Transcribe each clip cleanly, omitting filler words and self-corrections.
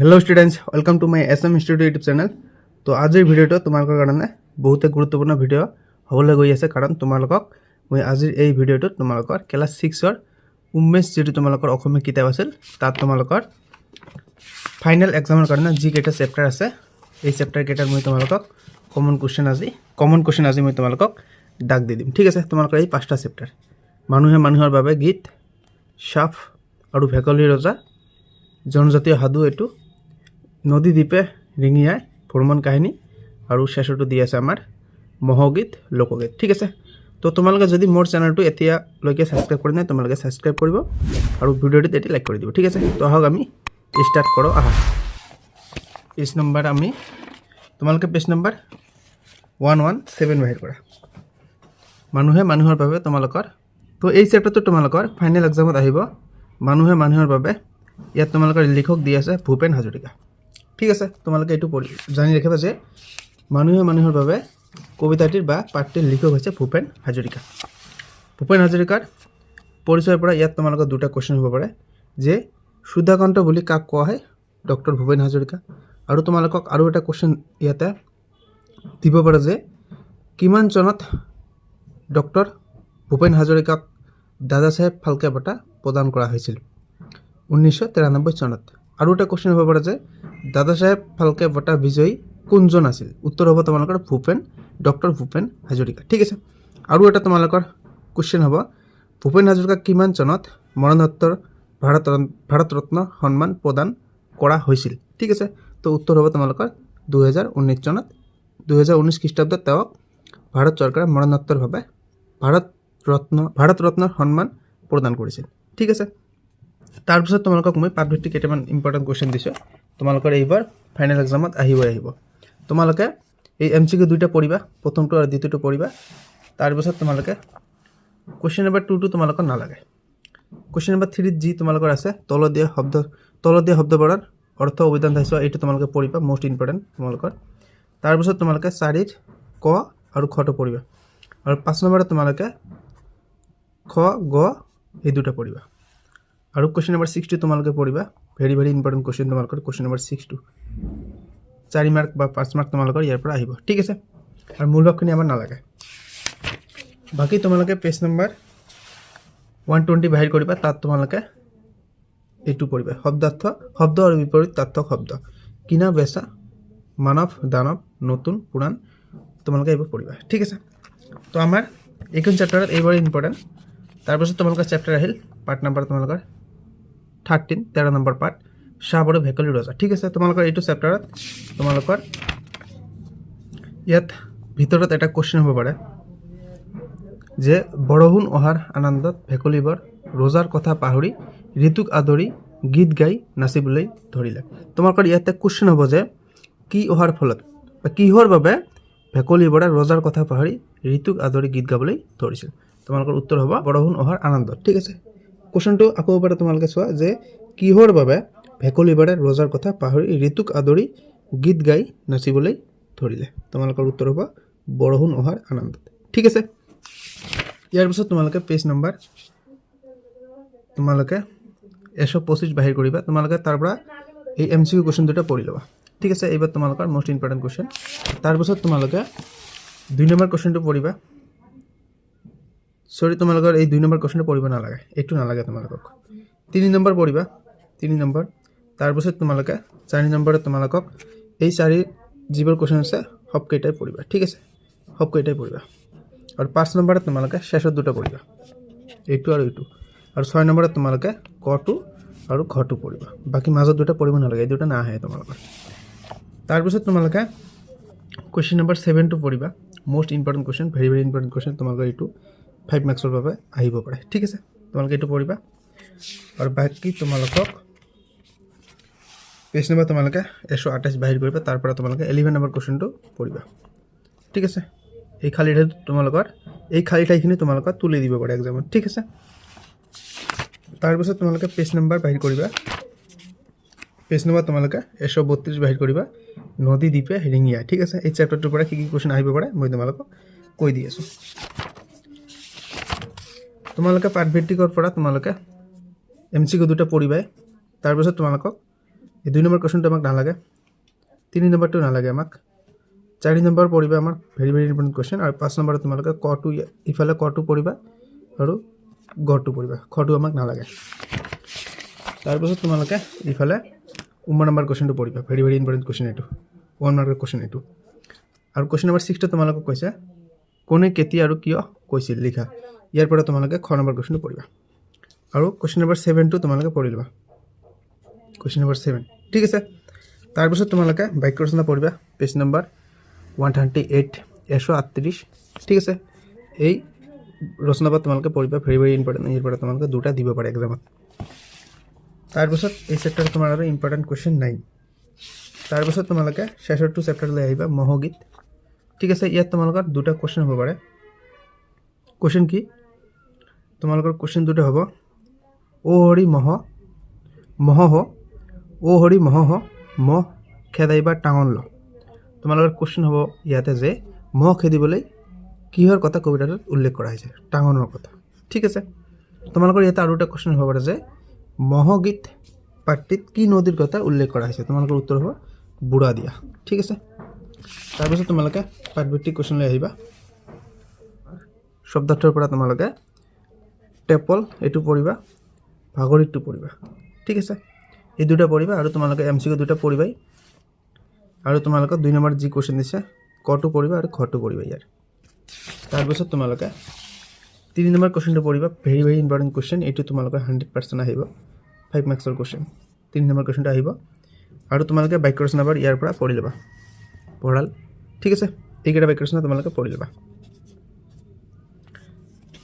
Hello students, welcome to my SM institute YouTube channel. तो आजिर video तुम्हारे कारण बहुत गुरुत्वपूर्ण भिडिओ हबले गई आछे कारण तुम्हारोक मैं आजिर এই ভিডিওটো তোমালোকৰ ক্লাস 6 উমেশ যেটো তোমালোকৰ অসমীয়া কিতাপ আছিল তাত তোমালোকৰ ফাইনাল এক্সামৰ কাৰণে যি কেইটা চেপ্টাৰ আছে এই চেপ্টাৰ কেইটাৰ মই তোমালোকক কমন কোশ্চেন আজি মই তোমালোকক দাগ দি দিম। ঠিক আছে, তোমালোকৰ এই পাঁচটা চেপ্টাৰ মানুহে মানুহৰ বাবে গীত, সাপ আৰু ভেকুলী ৰজা, জনজাতীয় সাধু, এইটো নদী দ্বীপে ৰিঙিয়াই ভ্ৰমণ কাহিনী আৰু শেষটো দি আছে আমাৰ মহগীত লোকগীত। ঠিক আছে, তো তোমালোকে যদি মোৰ চেনেলটো এতিয়ালৈকে সাবস্ক্ৰাইব কৰি নাই তোমালোকে সাবস্ক্ৰাইব কৰিব আৰু ভিডিঅ'টো এটি লাইক কৰি দিব। ঠিক আছে, তো আহক আমি স্টাৰ্ট কৰোঁ। পেজ নম্বৰ আমি তোমালোকে পেজ নম্বৰ 117 বাহিৰ কৰা মানুহে মানুহৰ বাবে তোমালোকৰ। তো এই চেপ্টাৰটো তোমালোকৰ ফাইনেল এক্সামত আহিব মানুহে মানুহৰ বাবে। ইয়াত তোমালোকৰ লিখক দি আছে ভূপেন হাজৰিকা। ঠিক আছে, তোমালোকে এইটো জানি ৰাখিবা যে মানুহে মানুহৰ বাবে কবিতাটিৰ বা পাঠটিৰ লিখক হৈছে ভূপেন হাজৰিকা। ভূপেন হাজৰিকাৰ পৰিচয়ৰ পৰা ইয়াত তোমালোকৰ দুটা কোৱেশ্চন হ'ব পাৰে যে সুধাকান্ত বুলি কাক কোৱা হয়, ডক্টৰ ভূপেন হাজৰিকা। আৰু তোমালোকক আৰু এটা কোৱেশ্চন ইয়াতে দিব পাৰে যে কিমান চনত ডক্টৰ ভূপেন হাজৰিকাক দাদা চাহেব ফাল্কে বঁটা প্ৰদান কৰা হৈছিল, 1993 চনত। আৰু এটা কোৱেশ্চন হ'ব পাৰে যে দাদা চাহেব ফাল্কে বঁটা বিজয়ী কোনজন আছিল, উত্তৰ হ'ব তোমালোকৰ ডক্টৰ ভূপেন হাজৰিকা। ঠিক আছে, আৰু এটা তোমালোকৰ কোৱেশ্চন হ'ব ভূপেন হাজৰিকাক কিমান চনত মৰণোত্তৰ ভাৰত ৰত্ন সন্মান প্ৰদান কৰা হৈছিল। ঠিক আছে, তো উত্তৰ হ'ব তোমালোকৰ 2019 চনত। 2019 খ্ৰীষ্টাব্দত তেওঁক ভাৰত চৰকাৰে মৰণোত্তৰভাৱে ভাৰত ৰত্ন সন্মান প্ৰদান কৰিছিল। ঠিক আছে, তাৰপিছত তোমালোকক মই পাঠভিত্তিক কেইটামান ইম্পৰ্টেণ্ট কুৱেশ্যন দিছোঁ তোমালোকৰ এইবাৰ ফাইনেল এক্সামত আহিব। তোমালোকে এই MCQ দুইটা পঢ়িবা, প্ৰথমটো আৰু দ্বিতীয়টো পঢ়িবা। তাৰপিছত তোমালোকে কুৱেশ্যন নম্বৰ 2টো তোমালোকৰ নালাগে। কুৱেশ্যন নম্বৰ 3 যি তোমালোকৰ আছে তলত দিয়া শব্দবোৰৰ অৰ্থ অভিধান চাইছোৱা, এইটো তোমালোকে পঢ়িবা, মোষ্ট ইম্পৰ্টেণ্ট তোমালোকৰ। তাৰপিছত তোমালোকে 4ৰ ক আৰু খটো পঢ়িবা আৰু 5 নম্বৰত তোমালোকে খ গ এই দুটা পঢ়িবা। আৰু কুৱেশ্যন নম্বৰ 6টো তোমালোকে পঢ়িবা, ভেৰি ইম্পৰ্টেণ্ট কুৱেশ্যন তোমালোকৰ কুৱেশ্যন নম্বৰ 6টো 4 মাৰ্ক বা 5 মাৰ্ক তোমালোকৰ ইয়াৰ পৰা আহিব। ঠিক আছে, আৰু মূল বাক্যখিনি আমাৰ নালাগে। বাকী তোমালোকে পেজ নম্বৰ 120 বাহিৰ কৰিবা, তাত তোমালোকে এইটো পঢ়িবা শব্দ আৰু বিপৰীত তাত্ত্বক শব্দ, কিনা বেচা, মানৱ দানৱ, নতুন পুৰাণ, তোমালোকে এইবোৰ পঢ়িবা। ঠিক আছে, তো আমাৰ এইখন চেপ্টাৰত এইবোৰ ইম্পৰ্টেণ্ট। তাৰপিছত তোমালোকৰ চেপ্টাৰ আহিল পাৰ্ট নম্বৰ তোমালোকৰ 13 নম্বৰ পাৰ্ট সাপ আৰু ভেকুলী ৰজা। ঠিক আছে, তোমালোকৰ এইটো চেপ্টাৰত তোমালোকৰ ইয়াত ভিতৰত এটা কুৱেশ্যন হ'ব পাৰে যে বৰষুণ অহাৰ আনন্দত ভেকুলীবৰ ৰজাৰ কথা পাহৰি ঋতুক আদৰি গীত গাই নাচিবলৈ ধৰিলে। তোমালোকৰ ইয়াতে কুৱেশ্যন হ'ব যে কি অহাৰ ফলত বা কিহৰ বাবে ভেকুলীবৰে ৰজাৰ কথা পাহৰি ঋতুক আদৰি গীত গাবলৈ ধৰিছিল। তোমালোকৰ উত্তৰ হ'ব বৰষুণ অহাৰ আনন্দত। ঠিক আছে, কুৱেশ্যনটো আকৌ এবাৰ তোমালোকে চোৱা যে কিহৰ বাবে ভেকুলীবৰে ৰজাৰ কথা পাহৰি ঋতুক আদৰি গীত গাই নাচিবলৈ ধৰিলে। তোমালোকৰ উত্তৰ হ'ব বৰষুণ অহাৰ আনন্দত। ঠিক আছে, ইয়াৰ পিছত তোমালোকে পেজ নম্বৰ তোমালোকে 125 বাহিৰ কৰিবা। তোমালোকে তাৰ পৰা এই MCQ কুৱেশ্যন দুটা পঢ়ি ল'বা। ঠিক আছে, এইবাৰ তোমালোকৰ মোষ্ট ইম্পৰ্টেণ্ট কুৱেশ্যন। তাৰপিছত তোমালোকে 2 নম্বৰ কুৱেশ্যনটো পঢ়িবা। তোমালোকৰ এই 2 নম্বৰ কুৱেশ্যনটো পঢ়িব নালাগে, এইটো নালাগে তোমালোকক। 3 নম্বৰ পঢ়িবা, 3 নম্বৰ। তাৰপিছত তোমালোকে 4 নম্বৰত তোমালোকক এই 4 যিবোৰ কুৱেশ্যন আছে সবকেইটাই পঢ়িবা। ঠিক আছে, সবকেইটাই পঢ়িবা। আৰু 5 নম্বৰত তোমালোকে শেষত দুটা পঢ়িবা, এইটো আৰু এইটো। আৰু 6 নম্বৰত তোমালোকে কটো আৰু ঘটো পঢ়িবা, বাকী মাজত দুটা পঢ়িব নালাগে, এই দুটা নাহে তোমালোকৰ। তাৰপিছত তোমালোকে কুৱেশ্যন নম্বৰ 7টো পঢ়িবা, most important question, very important question. তোমালোকৰ এইটো 5 মাৰ্কছৰ বাবে আহিব পাৰে। ঠিক আছে, তোমালোকে এইটো পঢ়িবা। আৰু বাকী তোমালোকক পেজ নম্বৰ তোমালোকে 128 বাহিৰ কৰিবা, তাৰ পৰা তোমালোকে 11 নম্বৰ কুৱেশ্যনটো পঢ়িবা। ঠিক আছে, এই খালী ঠাইটো তোমালোকৰ এই খালী ঠাইখিনি তোমালোকৰ তুলি দিব পাৰে এক্সামত। ঠিক আছে, তাৰপিছত তোমালোকে পেজ নম্বৰ বাহিৰ কৰিবা। পেজ নম্বৰ তোমালোকে 132 বাহিৰ কৰিবা, নদী দ্বীপে ৰিঙিয়াই। ঠিক আছে, এই চেপ্টাৰটোৰ পৰা কি কুৱেশ্যন আহিব পাৰে মই তোমালোকক কৈ দি আছোঁ। তোমালোকে পাঠভিত্তিকৰ পৰা তোমালোকে MCQ দুটা পঢ়িবাই। তাৰপিছত তোমালোকক এই 2 নম্বৰ কোৱেশ্চনটো আমাক নালাগে 3 নম্বৰটো নালাগে আমাক 4 নম্বৰ পঢ়িবা আমাৰ ভেৰি ভেৰি ইম্পৰ্টেণ্ট কোৱেশ্চন আৰু 5 নম্বৰত তোমালোকে কটো ইফালে কটো পঢ়িবা আৰু গটো পঢ়িবা খটো আমাক নালাগে তাৰ পিছত তোমালোকে ইফালে 9 নম্বৰ কোৱেশ্চনটো পঢ়িবা ভেৰি ভেৰি ইম্পৰ্টেণ্ট কোৱেশ্চন এটো 1 মাৰ্কৰ কোৱেশ্চন এটো আৰু কোৱেশ্চন নম্বৰ 6 টো তোমালোকক কৈছে কোনে কেতিয়া আৰু কিয় কৈছিল লিখা ইয়াৰ পৰা তোমালোকে খ নম্বৰ কোৱেশ্চনটো পঢ়িবা আৰু কোৱেশ্চন নম্বৰ 7 টো তোমালোকে পঢ়ি লবা কোৱেশ্চন নম্বৰ 7 ঠিক আছে তাৰ পিছত তোমালোকে বাক্য ৰচনা পঢ়িবা পেজ নম্বৰ 138 138 ঠিক আছে এই ৰচনাবোৰ তোমালোকে পঢ়িবা ভেৰি ভেৰি ইম্পৰ্টেণ্ট ইয়াৰ পৰা তোমালোকে দুটা দিব পাৰে এক্সামত তাৰ পিছত এই চেপ্টাৰ তোমাৰ আৰু ইম্পৰ্টেণ্ট কোৱেশ্চন নাই তাৰ পিছত তোমালোকে শেষৰটো চেপ্টাৰ লৈ আহিবা মহগীত ঠিক আছে ইয়াত তোমালোকৰ দুটা কোৱেশ্চন হ'ব পাৰে কোৱেশ্চন কি তোমালোকৰ কোৱেশ্চন দুটা হ'ব ও হৰি মহ হ ও হৰি মহ হ মহ খেদাইবা টাঙন ল তোমালোকৰ কোৱেশ্চন হ'ব ইয়াতে যে মহ খেদিবলৈ কিহৰ কথা কবিতাটোত উল্লেখ কৰা হৈছে টাঙনৰ কথা ঠিক আছে তোমালোকৰ ইয়াতে আৰু এটা কোৱেশ্চন হ'ব পাৰে যে মহগীত পাঠটিত কি নদীৰ কথা উল্লেখ কৰা হৈছে তোমালোকৰ উত্তৰ হ'ব বুঢ়া দিয়া ঠিক আছে তাৰ পিছত তোমালোকে পাঠভিত্তিক কোৱেশ্চন লৈ আহিবা শব্দাৰ্থৰ পৰা তোমালোকে টেপল এটো পঢ়িবা ভাগৰিতটো পঢ়িবা ঠিক আছে এই দুটা পঢ়িবা আৰু তোমালোকে এমসিকিউ দুটা পঢ়িবাই আৰু তোমালোকে 2 নম্বৰ যি কোৱেশ্চন দিছে কটো পঢ়িবা আৰু খটো পঢ়িবা ইয়াৰ তাৰ পিছত তোমালোকে 3 নম্বৰ কোৱেশ্চনটো পঢ়িবা ভেৰি ভেৰি ইম্পৰ্টেণ্ট কোৱেশ্চন এটো তোমালোকৰ 100% আহিব 5 মাৰ্কছৰ কোৱেশ্চন 3 নম্বৰ কোৱেশ্চনটো আহিব আৰু তোমালোকে বাক্য ৰচনাবোৰ ইয়াৰ পৰা পঢ়ি লবা পঢ়াল ঠিক আছে এইকেইটা বাক্য ৰচনা তোমালোকে পঢ়ি লবা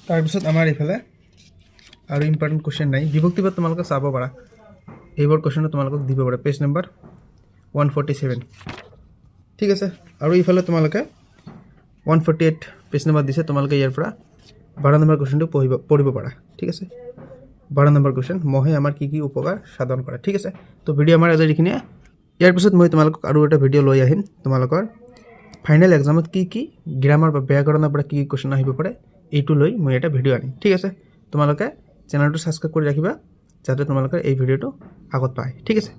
তাৰ পিছত আমাৰ ইফালে আৰু ইম্পৰ্টেণ্ট কোৱেশ্চন নাই বিভক্তিবাদ তোমালোকে চাব পাৰা এইবোৰ কোৱেশ্চন তোমালোকক দিব পাৰে পেজ নম্বৰ 147 ঠিক আছে আৰু ইফালে তোমালোকে 148 পেজ নম্বৰ দিছে তোমালোকে ইয়াৰ পৰা 12 নম্বৰ কোৱেশ্চনটো পঢ়িব পাৰা ঠিক আছে 12 নম্বৰ কোৱেশ্চন মহে আমাৰ কি কি উপকাৰ সাধন কৰে ঠিক আছে তো ভিডিও আমাৰ আজি এইখিনি ইয়াৰ পিছত মই তোমালোকক আৰু এটা ভিডিও লৈ আহিম তোমালোকৰ ফাইনেল এক্সামত কি কি গ্ৰামাৰ বা ব্যাকৰণৰ পৰা কি কি কোৱেশ্চন আহিব পাৰে এইটো লৈ মই এটা ভিডিও আনিম ঠিক আছে তোমালোকে চেনেলটো সাবস্ক্ৰাইব কৰি ৰাখিবা যাতে তোমালোকৰ এই ভিডিওটো আগত পায় ঠিক আছে